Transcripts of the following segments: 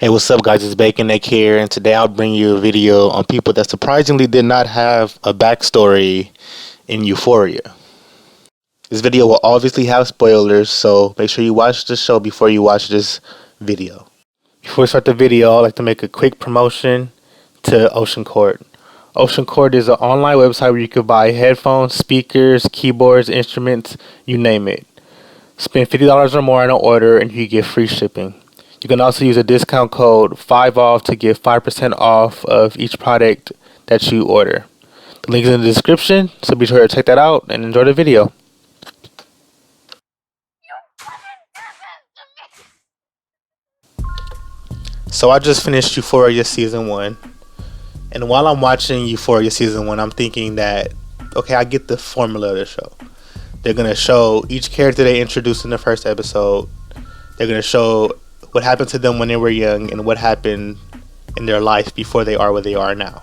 Hey, what's up, guys? It's Bacon Neck here, and today I'll bring you a video on people that surprisingly did not have a backstory in Euphoria. This video will obviously have spoilers, so make sure you watch the show before you watch this video. Before we start the video, I'd like to make a quick promotion to Ocean Court. Ocean Court is an online website where you can buy headphones, speakers, keyboards, instruments, you name it. Spend $50 or more on an order and you get free shipping. You can also use a discount code 5OFF to get 5% off of each product that you order. The link is in the description, so be sure to check that out and enjoy the video. So I just finished Euphoria Season 1. And while I'm watching Euphoria Season 1, I'm thinking that, okay, I get the formula of the show. They're going to show each character they introduced in the first episode. They're going to show what happened to them when they were young and what happened in their life before they are where they are now.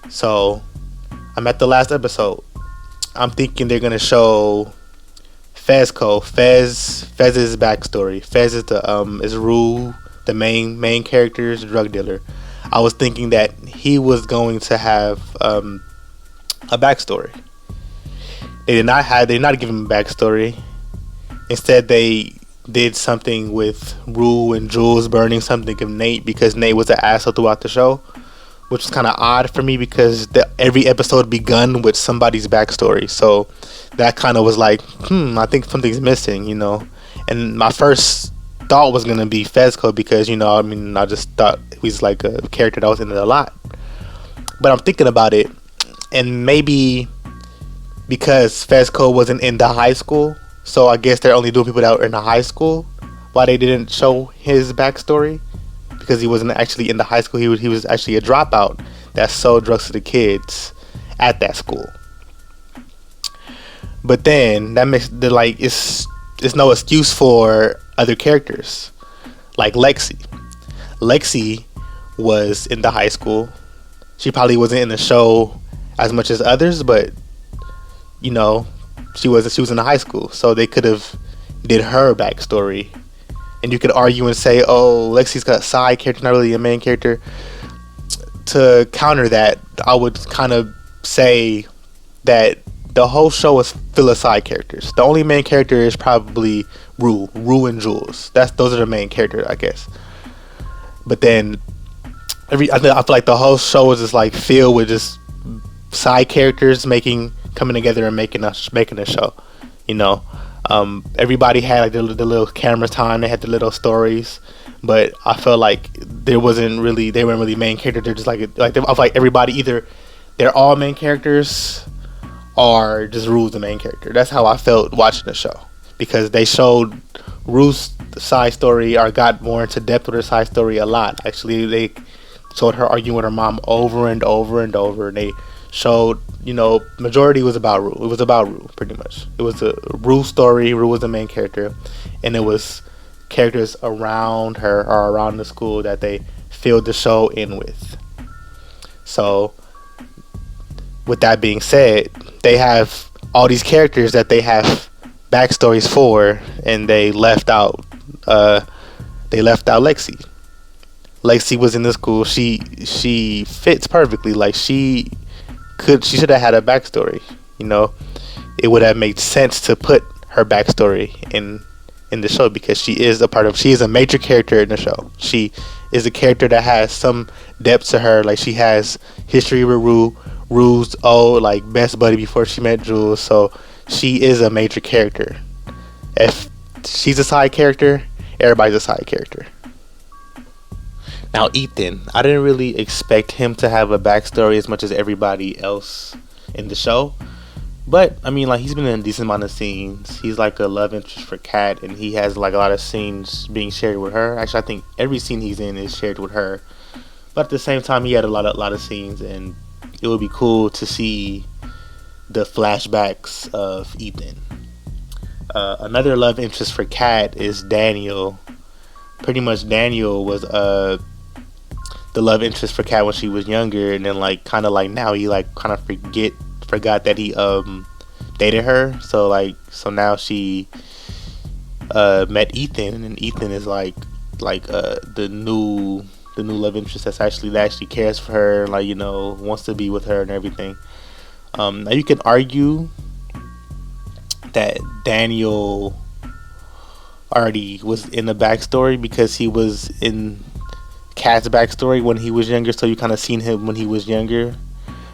So I'm at the last episode. I'm thinking they're gonna show Fez's backstory. Fez is is Rue, the main character's drug dealer. I was thinking that he was going to have a backstory. They did not give him a backstory. Instead, they did something with Rue and Jules burning something of Nate because Nate was an asshole throughout the show, which was kind of odd for me because every episode begun with somebody's backstory. So that kind of was like, I think something's missing, you know. And my first thought was gonna be Fezco because, I just thought he was like a character that was in it a lot. But I'm thinking about it, and maybe because Fezco wasn't in the high school, so I guess they're only doing people that were in the high school. Why they didn't show his backstory? Because he wasn't actually in the high school. He was actually a dropout that sold drugs to the kids at that school. But then that makes it's no excuse for other characters like Lexi. Lexi was in the high school. She probably wasn't in the show as much as others, but she was in the high school, so they could have did her backstory, and you could argue and say, oh, Lexi's got a side character, not really a main character. To counter that, I would kind of say that the whole show is full of side characters. The only main character is probably Rue and Jules. Those are the main characters, I guess. But then I feel like the whole show is just like filled with just side characters coming together and making a show. Everybody had like the little camera time. They had the little stories, but I felt like they weren't really main characters. They're just I feel like everybody, either they're all main characters or just Rue's the main character. That's how I felt watching the show, because they showed Rue's side story or got more into depth with her side story a lot. Actually, they showed her arguing with her mom over and over and over, and they showed, majority was about Rue. It was about Rue, pretty much. It was a Rue story. Rue was the main character, and it was characters around her or around the school that they filled the show in with. So, with that being said, they have all these characters that they have backstories for, and they left out Lexi. Lexi was in the school. She fits perfectly. Like she should have had a backstory. It would have made sense to put her backstory in the show, because she is a major character in the show. She is a character that has some depth to her. Like, she has history with Rue's best buddy before she met Jules. So she is a major character. If she's a side character, everybody's a side character. Now, Ethan, I didn't really expect him to have a backstory as much as everybody else in the show. But, he's been in a decent amount of scenes. He's like a love interest for Kat, and he has like a lot of scenes being shared with her. Actually, I think every scene he's in is shared with her. But at the same time, he had a lot of scenes, and it would be cool to see the flashbacks of Ethan. Another love interest for Kat is Daniel. Pretty much Daniel was the love interest for Kat when she was younger, and then now he kind of forgot that he dated her. So now she met Ethan, and Ethan is like like the new love interest that actually cares for her, like, you know, wants to be with her and everything. Now you can argue that Daniel already was in the backstory because he was in Kat's backstory when he was younger, so you kind of seen him when he was younger.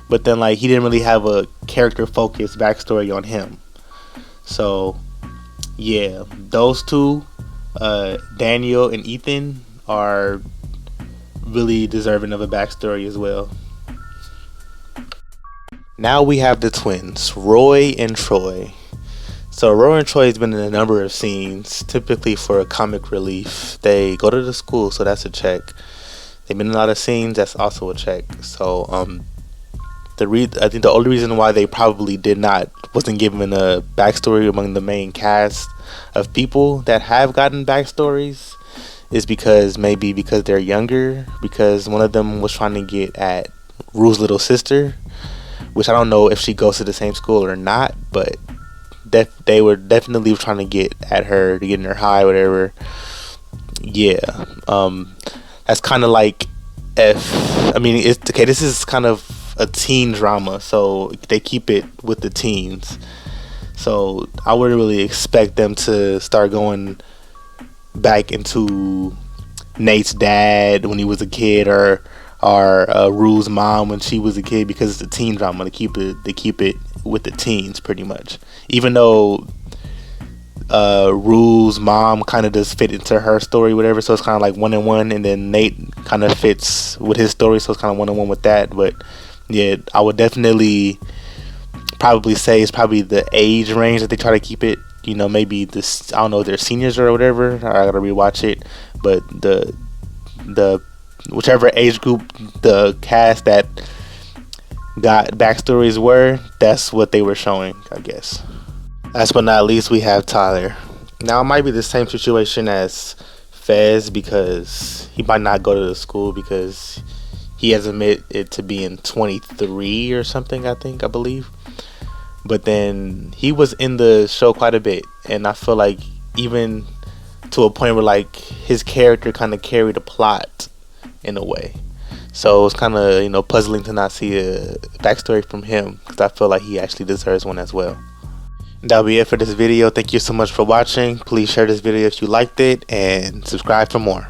But then, like, he didn't really have a character focused backstory on him. So yeah, those two, Daniel and Ethan, are really deserving of a backstory as well. Now we have the twins, Roy and Troy. So Roy and Troy has been in a number of scenes, typically for a comic relief. They go to the school, so that's a check. They've been in a lot of scenes, that's also a check. So I think the only reason why they probably wasn't given a backstory among the main cast of people that have gotten backstories is because they're younger, because one of them was trying to get at Rue's little sister, which I don't know if she goes to the same school or not, but they were definitely trying to get at her, to get in her high, whatever. Yeah, that's kind of like it's okay. This is kind of a teen drama, so they keep it with the teens. So I wouldn't really expect them to start going back into Nate's dad when he was a kid, or Rue's mom when she was a kid, because it's a teen drama. They keep it with the teens pretty much. Even though Rue's mom kind of does fit into her story, whatever. So it's kind of like 1-on-1, and then Nate kind of fits with his story, so it's kind of 1-on-1 with that. But yeah, I would definitely probably say it's probably the age range that they try to keep it. You know, maybe this, I don't know, they're seniors or whatever. I gotta rewatch it, but the whichever age group the cast that got backstories were, that's what they were showing, I guess. Last but not least, we have Tyler. Now it might be the same situation as Fez, because he might not go to the school because he has admitted to being 23 or something, I believe. But then he was in the show quite a bit, and I feel like even to a point where like his character kind of carried a plot in a way. So it's kind of, you know, puzzling to not see a backstory from him, because I feel like he actually deserves one as well. That'll be it for this video. Thank you so much for watching. Please share this video if you liked it, and subscribe for more.